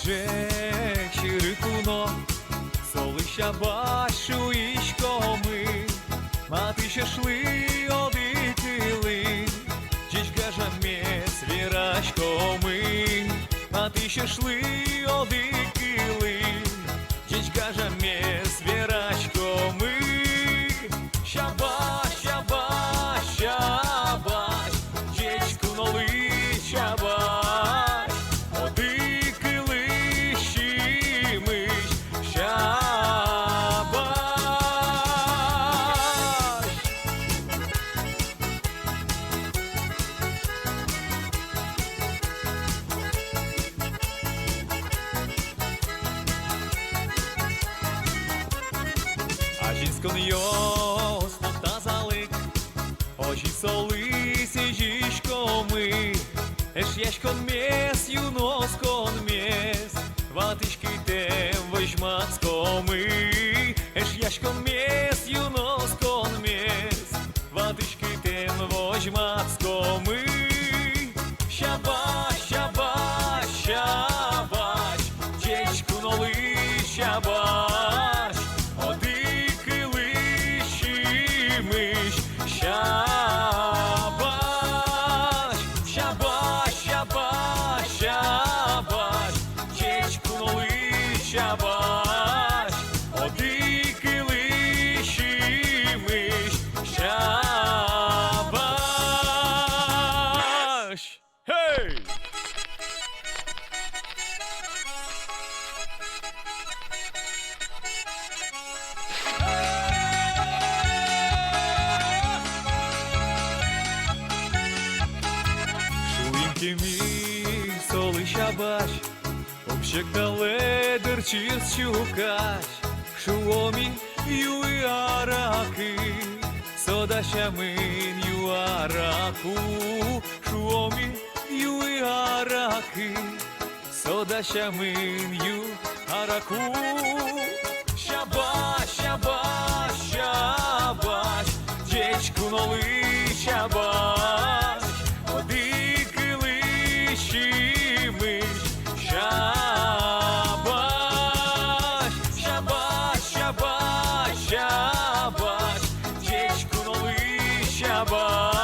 Адже чирикуно, солища башу ішкоми, мати ще шли одикили, чичка жамець вірачкоми, мати ще шли одикили, чичка жамець вірачкоми. Щабаш, щабаш, щабаш, чечку ноли, щабаш, одикили щимиш, щабаш. А жінськон йос та залик, очі солиси жішкоми, еш яшкон мес, юноскон мес, ватишки тем вишмацкоми, еш яшкон мес, юноскон мес, ватишки тем вишмацкоми. Щабаш, щабаш, щабаш, чечку ноли, щабаш, одикили щимиш, щабаш, щабаш, щабаш, щабаш, чечку ноли, щабаш, одикили щимиш, щабаш. Гей! Шуїмки мій, соли щабаш, общекале дерчіз щукаш, шуомі юй араки, сода щамин ю араку, шуомі юй араки, сода щамин ю араку. Щабаш, щабаш, щабаш, чечку ноли, щабаш, одикили щимиш, щабаш, щабаш, щабаш, щабаш, чечку ноли, щабаш.